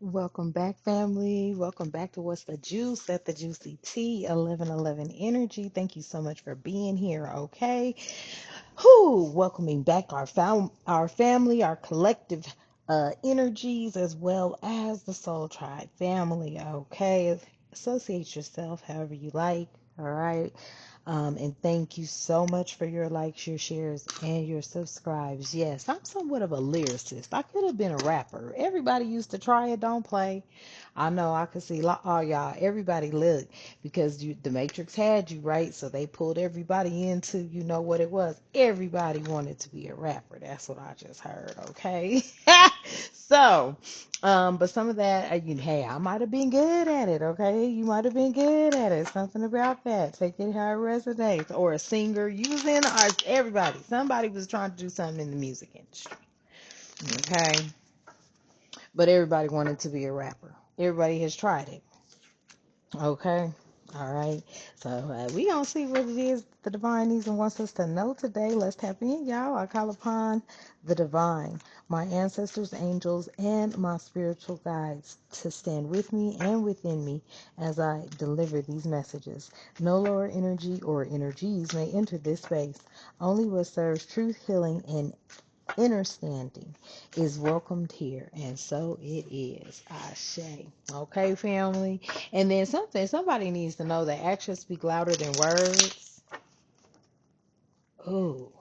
Welcome back, family. Welcome back to What's the Juice at the Juicy Tea 1111 Energy. Thank you so much for being here. Okay. Who welcoming back our family, our collective energies, as well as the Soul Tribe family. Okay. Associate yourself however you like. All right. And thank you so much for your likes, your shares, and your subscribes. Yes, I'm somewhat of a lyricist. I could have been a rapper. Everybody used to try it, don't play. I know I could see all y'all. Everybody look because the Matrix had you right, so they pulled everybody into what it was. Everybody wanted to be a rapper. That's what I just heard. Okay, so. But some of that, hey, I might have been good at it, okay? You might have been good at it. Something about that. Take it how it resonates. Or a singer. You was in the arts. Everybody. Somebody was trying to do something in the music industry, okay? But everybody wanted to be a rapper. Everybody has tried it, okay? All right. So we gonna see what it is the divine needs and wants us to know today. Let's tap in, y'all. I call upon the divine, my ancestors, angels, and my spiritual guides to stand with me and within me as I deliver these messages. No lower energy or energies may enter this space. Only what serves truth, healing, and understanding is welcomed here, and so it is. Ashe. Okay, family. And then somebody needs to know that actions speak louder than words. Ooh,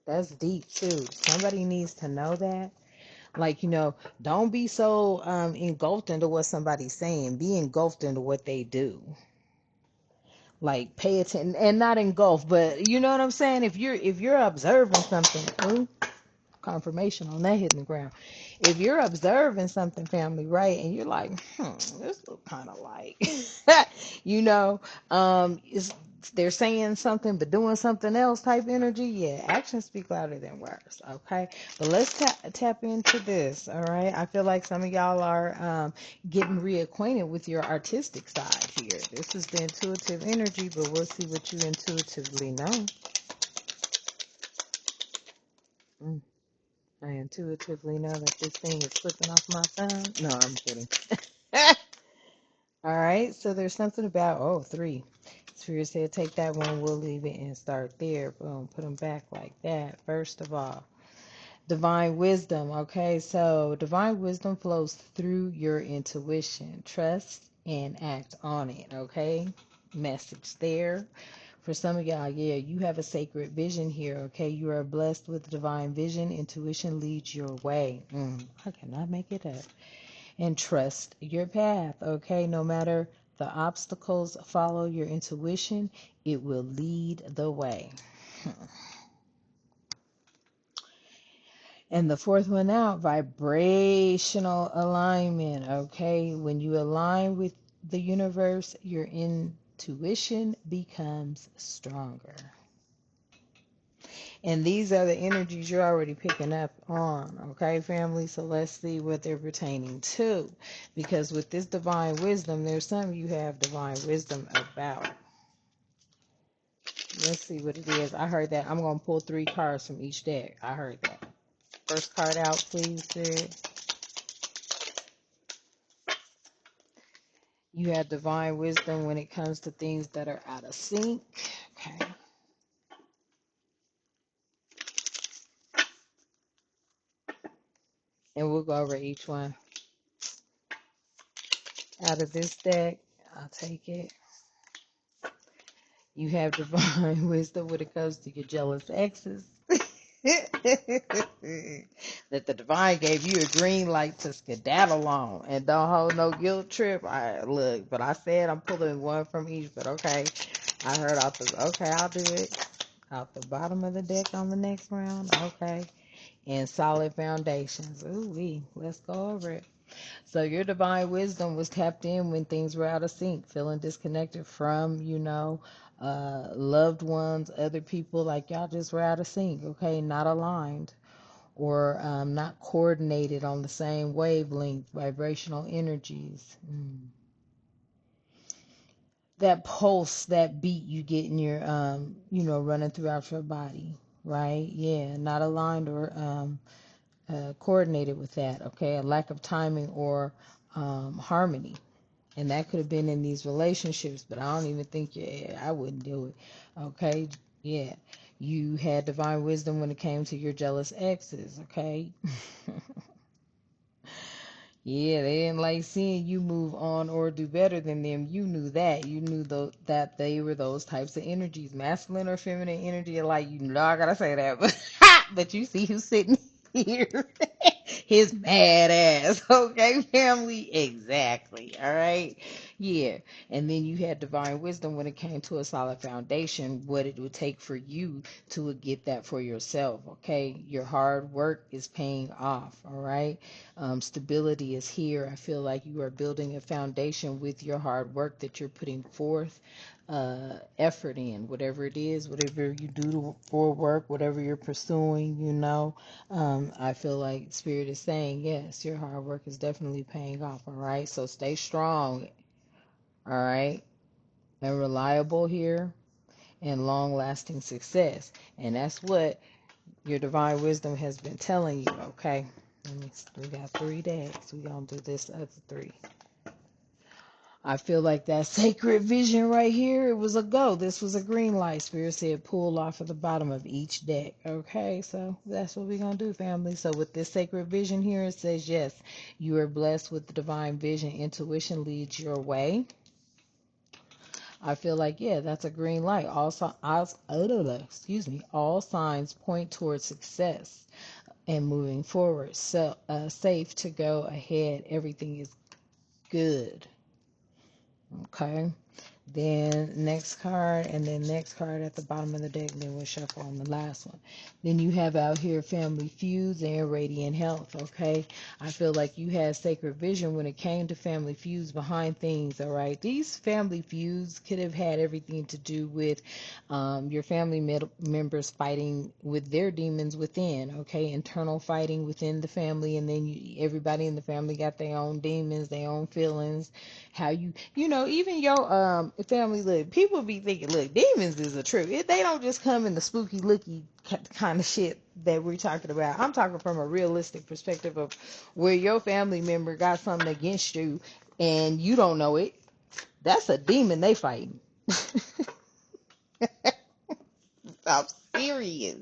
that's deep too. Somebody needs to know that. Like, don't be so engulfed into what somebody's saying. Be engulfed into what they do. Like, pay attention and not engulfed, but you know what I'm saying? If you're observing something, ooh, confirmation on that hitting the ground. If you're observing something, family, right, and you're like, this look kind of like, you know, is they're saying something but doing something else type energy. Yeah, actions speak louder than words. Okay, but let's tap into this. All right, I feel like some of y'all are getting reacquainted with your artistic side here. This is the intuitive energy, but we'll see what you intuitively know. Mm. I intuitively know that this thing is slipping off my tongue. No, I'm kidding. All right, so there's something about, oh, three. Spirit said, take that one, we'll leave it and start there. Boom, put them back like that. First of all, divine wisdom. Okay, so divine wisdom flows through your intuition. Trust and act on it. Okay, message there. For some of y'all, yeah, you have a sacred vision here, okay? You are blessed with divine vision. Intuition leads your way. I cannot make it up. And trust your path, okay? No matter the obstacles, follow your intuition. It will lead the way. And the fourth one out, vibrational alignment, okay? When you align with the universe, your intuition becomes stronger. And these are the energies you're already picking up on, okay, family? So let's see what they're pertaining to. Because with this divine wisdom, there's some you have divine wisdom about. Let's see what it is. I heard that. I'm going to pull 3 cards from each deck. I heard that. First card out, please, Spirit. You have divine wisdom when it comes to things that are out of sync. Okay. And we'll go over each one. Out of this deck, I'll take it. You have divine wisdom when it comes to your jealous exes. That the divine gave you a green light to skedaddle on and don't hold no guilt trip. Look, but I said I'm pulling one from each, but okay. I heard okay, I'll do it. Out the bottom of the deck on the next round. Okay. And solid foundations. Ooh, let's go over it. So your divine wisdom was tapped in when things were out of sync, feeling disconnected from, loved ones, other people, like y'all just were out of sync, okay, not aligned or not coordinated on the same wavelength, vibrational energies. That pulse, that beat you get in your, running throughout your body, right? Yeah, not aligned or coordinated with that, okay? A lack of timing or harmony. And that could have been in these relationships, but I don't even think, yeah, I wouldn't do it, okay? Yeah. You had divine wisdom when it came to your jealous exes, okay? Yeah, they didn't like seeing you move on or do better than them. You knew that. You knew that they were those types of energies, masculine or feminine energy alike. You know I gotta say that, but but you see who's sitting here, his mad ass. Okay, family, exactly. All right, yeah. And then you had divine wisdom when it came to a solid foundation, what it would take for you to get that for yourself. Okay, your hard work is paying off. All right. Stability is here. I feel like you are building a foundation with your hard work that you're putting forth effort in, whatever it is, whatever you do for work, whatever you're pursuing, I feel like Spirit is saying, yes, your hard work is definitely paying off. All right. So stay strong. All right. And reliable here and long lasting success. And that's what your divine wisdom has been telling you, okay? We got 3 decks. We're going to do this other 3. I feel like that sacred vision right here, it was a go. This was a green light. Spirit said pull off of the bottom of each deck, okay? So that's what we're going to do, family. So with this sacred vision here, it says, yes, you are blessed with the divine vision. Intuition leads your way. I feel like, yeah, that's a green light. All signs point towards success and moving forward. So safe to go ahead. Everything is good. Okay. Then next card, and then next card at the bottom of the deck, and then we'll shuffle on the last one. Then you have out here family feuds and radiant health, okay? I feel like you had sacred vision when it came to family feuds behind things, all right? These family feuds could have had everything to do with your family members fighting with their demons within, okay? Internal fighting within the family, and then everybody in the family got their own demons, their own feelings, how even your family, look, people be thinking, look, demons is a trip. They don't just come in the spooky looky kind of shit that we're talking about. I'm talking from a realistic perspective of where your family member got something against you and you don't know it. That's a demon they fighting. I'm serious.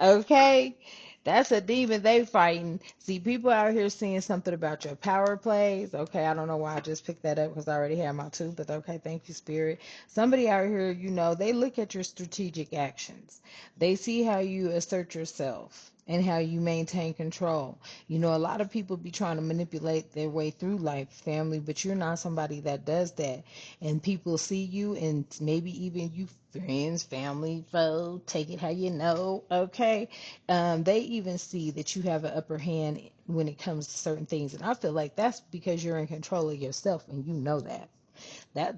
Okay? That's a demon they fighting. See, people out here seeing something about your power plays. Okay, I don't know why I just picked that up because I already had my 2, but okay, thank you, Spirit. Somebody out here, they look at your strategic actions. They see how you assert yourself and how you maintain control. A lot of people be trying to manipulate their way through life, family, but you're not somebody that does that. And people see you, and maybe even you, friends, family, foe, take it how you know, okay? They even see that you have an upper hand when it comes to certain things. And I feel like that's because you're in control of yourself and you know that.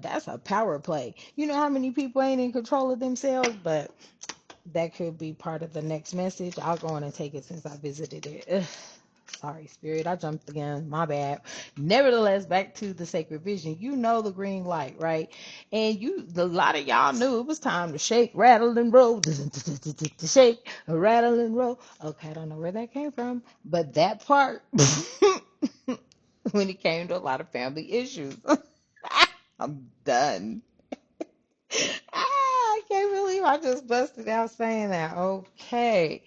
That's a power play. You know how many people ain't in control of themselves, but that could be part of the next message. I'll go on and take it since I visited it. Ugh. Sorry, Spirit, I jumped again. My bad. Nevertheless, back to the sacred vision. You know the green light, right? And a lot of y'all knew it was time to shake, rattle, and roll. To shake, rattle, and roll. Okay, I don't know where that came from, but that part, when it came to a lot of family issues, I'm done. I can't believe I just busted out saying that. Okay.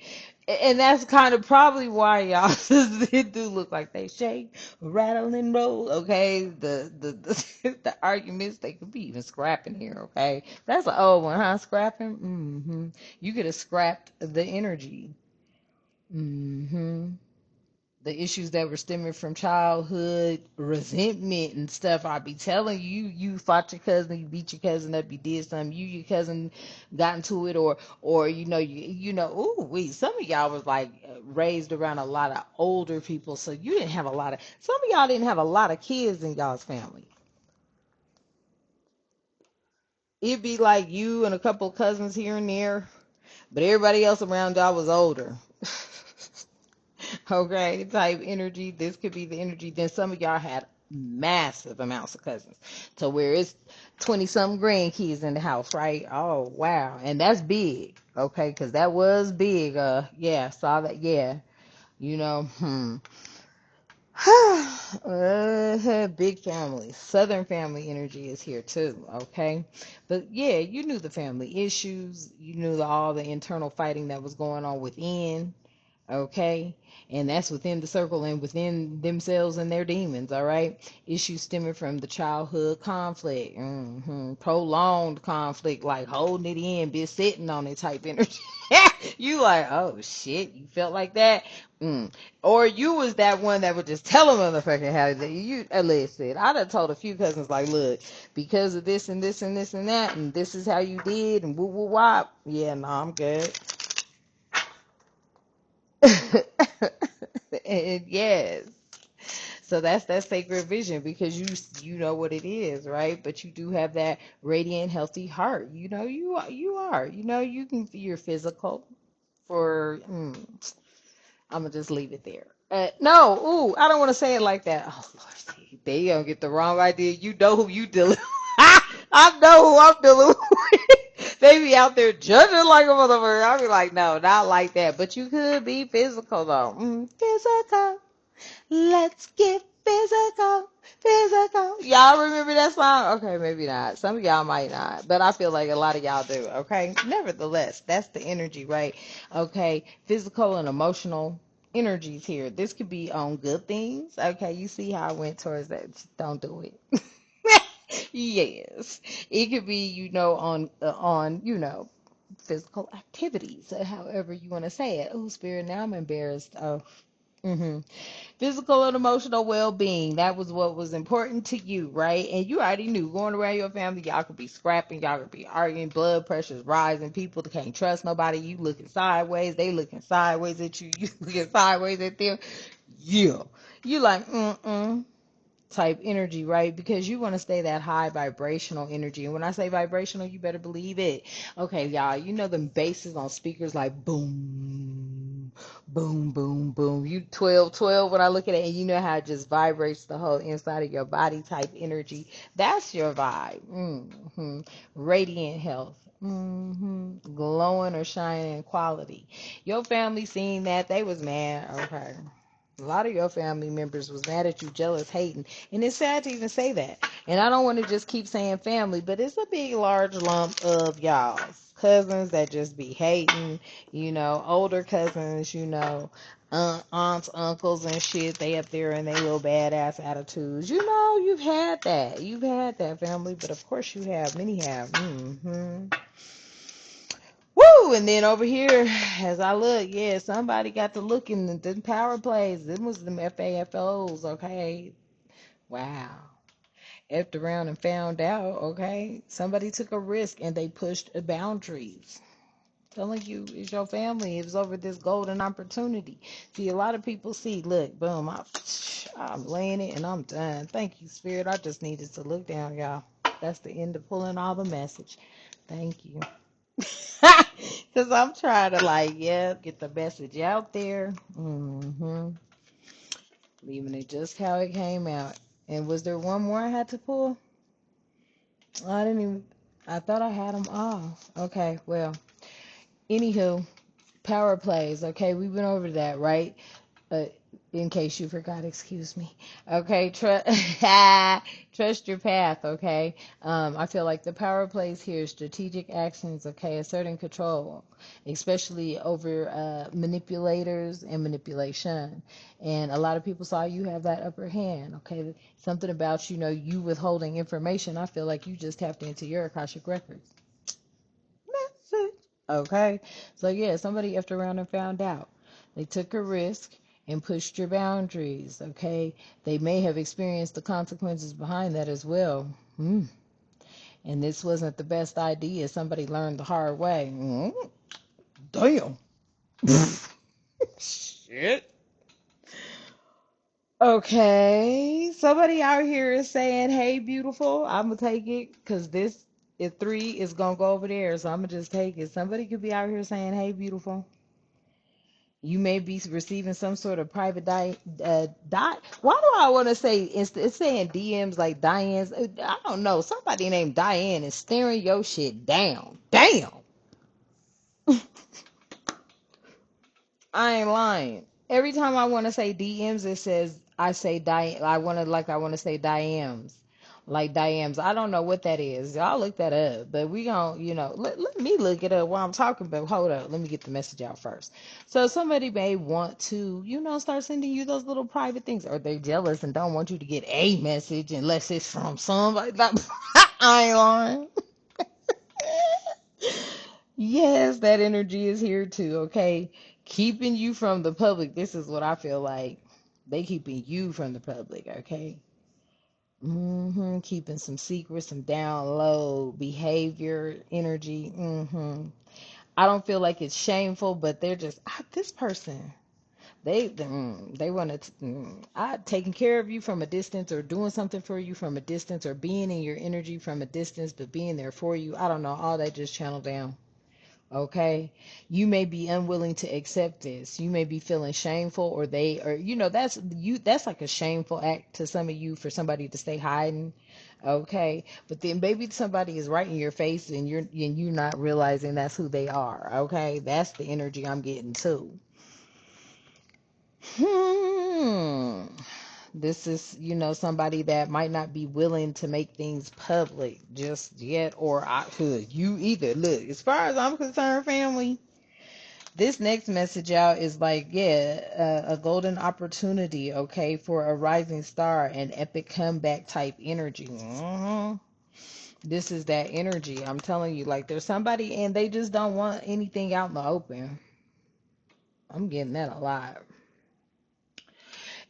And that's kind of probably why y'all it do look like they shake, rattle, and roll. Okay. The arguments, they could be even scrapping here. Okay. That's an old one, huh? Scrapping? You could have scrapped the energy. hmm the issues that were stemming from childhood resentment and stuff. I be telling you, you fought your cousin, you beat your cousin up, you did something, your cousin got into it, or ooh, some of y'all was like raised around a lot of older people, so you didn't have a lot of. Some of y'all didn't have a lot of kids in y'all's family. It'd be like you and a couple of cousins here and there, but everybody else around y'all was older. Okay, type energy. This could be the energy. Then some of y'all had massive amounts of cousins, to where it's 20 something grandkids in the house, right? Oh wow, and that's big. Okay, because that was big. Yeah, saw that. Yeah, You know, big family. Southern family energy is here too, okay? But yeah, you knew the family issues. You knew all the internal fighting that was going on within, okay? And that's within the circle and within themselves and their demons, all right? Issues stemming from the childhood conflict, prolonged conflict, like holding it in, be sitting on it type energy. You like, oh shit, you felt like that? Mm. Or you was that one that would just tell a motherfucker how to you listen. I done told a few cousins like, look, because of this and this and this and that, and this is how you did, and woo woo wop. Yeah, no, I'm good. And yes. So that's that sacred vision because you know what it is, right? But you do have that radiant, healthy heart. You know you are. You know you can you're physical for. I'm gonna just leave it there. No, ooh, I don't want to say it like that. Oh Lord, see, they gonna get the wrong idea. You know who you dealing with. I know who I'm dealing with. They be out there judging like a motherfucker. I be like, no, not like that. But you could be physical though. Physical. Let's get physical, physical. Y'all remember that song? Okay, maybe not. Some of y'all might not, but I feel like a lot of y'all do. Okay, nevertheless, that's the energy, right? Okay, physical and emotional energies here. This could be on good things. Okay, you see how I went towards that. Don't do it. Yes, it could be, on physical activities, however you want to say it. Oh, spirit, now I'm embarrassed. Oh. hmm Physical and emotional well-being. That was what was important to you, right? And you already knew going around your family, y'all could be scrapping, y'all could be arguing, blood pressure's rising, people can't trust nobody. You looking sideways, they looking sideways at you, you looking sideways at them. Yeah. You like, type energy, right? Because you want to stay that high vibrational energy. And when I say vibrational, you better believe it. Okay, y'all, you know them basses on speakers like boom, boom, boom, boom. You 12, when I look at it, and you know how it just vibrates the whole inside of your body type energy. That's your vibe. Radiant health. Glowing or shining quality. Your family seen that, they was mad. Okay. A lot of your family members was mad at you, jealous, hating. And it's sad to even say that. And I don't want to just keep saying family, but it's a big, large lump of y'all's cousins that just be hating, older cousins, aunts, uncles, and shit. They up there and they little badass attitudes. You've had that. You've had that family, but of course you have. Many have. Woo! And then over here, as I look, yeah, somebody got to look in the power plays. Them was them FAFOs, okay? Wow. Effed around and found out, okay? Somebody took a risk and they pushed boundaries. Telling you, it's your family. It was over this golden opportunity. See, a lot of people see, look, boom, I'm laying it and I'm done. Thank you, Spirit. I just needed to look down, y'all. That's the end of pulling all the message. Thank you. Because I'm trying to, get the message out there. Leaving it just how it came out. And was there one more I had to pull? I didn't even, I thought I had them all. Okay, well, anywho, power plays. Okay, we went over that, right? uh, in case you forgot, excuse me. Okay, trust your path. Okay, I feel like the power plays here strategic actions. Okay, asserting control, especially over manipulators and manipulation. And a lot of people saw you have that upper hand. Okay, something about you withholding information. I feel like you just tapped into your Akashic records. Message. Okay, so yeah, somebody effed around and found out. They took a risk and pushed your boundaries. Okay, they may have experienced the consequences behind that as well. And this wasn't the best idea. Somebody learned the hard way. Damn. Shit. Okay, somebody out here is saying, "Hey, beautiful." I'm gonna take it because this if three is gonna go over there, so I'm gonna just take it. Somebody could be out here saying, "Hey, beautiful." You may be receiving some sort of private Why do I want to say it's saying DMs like Diane's? I don't know. Somebody named Diane is staring your shit down. Damn, I ain't lying. Every time I want to say DMs, it says I say I want to say Diams. Like Diams. I don't know what that is. Y'all look that up. But we gon' let me look it up while I'm talking, but hold up. Let me get the message out first. So somebody may want to, start sending you those little private things, or they're jealous and don't want you to get a message unless it's from somebody. I ain't lying. Yes, that energy is here too, okay? Keeping you from the public. This is what I feel like. They keeping you from the public, okay? Keeping some secrets, some down low behavior, energy. I don't feel like it's shameful, but they're just this person. They want to I taking care of you from a distance, or doing something for you from a distance, or being in your energy from a distance, but being there for you. I don't know. All that just channel down. Okay, you may be unwilling to accept this. You may be feeling shameful, that's like a shameful act to some of you, for somebody to stay hiding. Okay, but then maybe somebody is right in your face, and you're not realizing that's who they are. Okay, that's the energy I'm getting too. Hmm. This is, somebody that might not be willing to make things public just yet, or I could. You either look, as far as I'm concerned, family. This next message out is like, yeah, a golden opportunity, okay, for a rising star, an epic comeback type energy. This is that energy. I'm telling you, like, there's somebody and they just don't want anything out in the open. I'm getting that a lot.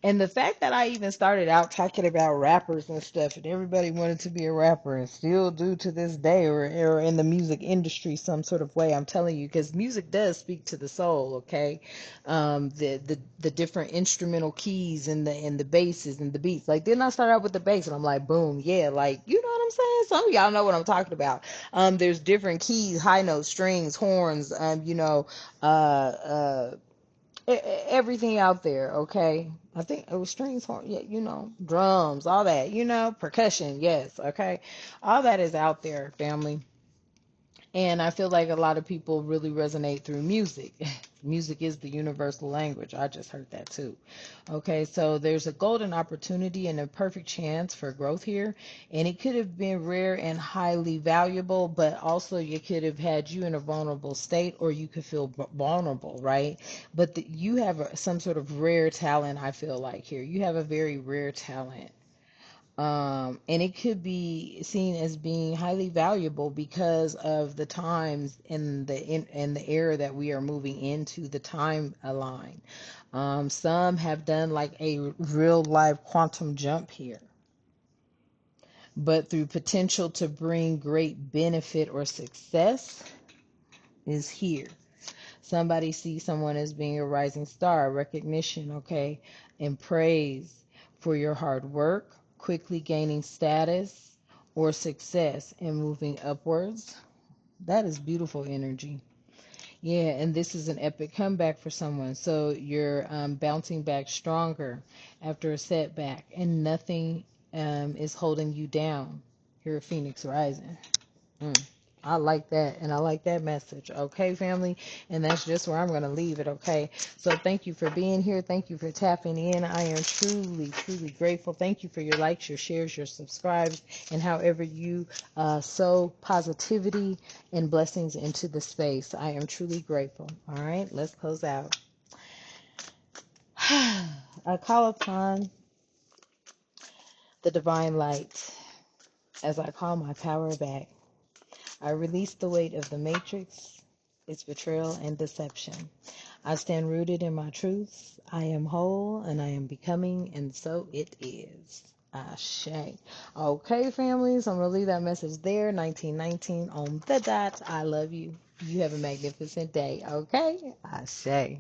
And the fact that I even started out talking about rappers and stuff, and everybody wanted to be a rapper and still do to this day, or in the music industry some sort of way, I'm telling you, because music does speak to the soul, okay? The different instrumental keys and the basses and the beats. Like, then I started out with the bass, and I'm like, boom, yeah, like, you know what I'm saying? Some of y'all know what I'm talking about. There's different keys, high notes, strings, horns, everything out there, okay? I think it was strings, horn, yeah, drums, all that, percussion, yes, okay? All that is out there, family. And I feel like a lot of people really resonate through music. Music is the universal language. I just heard that too. Okay, so there's a golden opportunity and a perfect chance for growth here. And it could have been rare and highly valuable, but also it could have had you in a vulnerable state, or you could feel vulnerable, right? But you have some sort of rare talent, I feel like here. You have a very rare talent. And it could be seen as being highly valuable because of the times in the era that we are moving into, the timeline. Some have done like a real life quantum jump here, but through potential to bring great benefit or success is here. Somebody sees someone as being a rising star, recognition, okay, and praise for your hard work, quickly gaining status or success and moving upwards. That is beautiful energy. Yeah, and this is an epic comeback for someone. So you're bouncing back stronger after a setback, and nothing is holding you down. You're a phoenix rising. Mm. I like that, and I like that message. Okay, family, and that's just where I'm going to leave it. Okay, so thank you for being here. Thank you for tapping in. I am truly, truly grateful. Thank you for your likes, your shares, your subscribes, and however you sow positivity and blessings into the space. I am truly grateful. All right, let's close out. I call upon the divine light as I call my power back. I release the weight of the matrix, its betrayal and deception. I stand rooted in my truths. I am whole and I am becoming, and so it is. Ashe. Okay, families, I'm going to leave that message there. 1919 on the dot. I love you. You have a magnificent day. Okay? Ashe.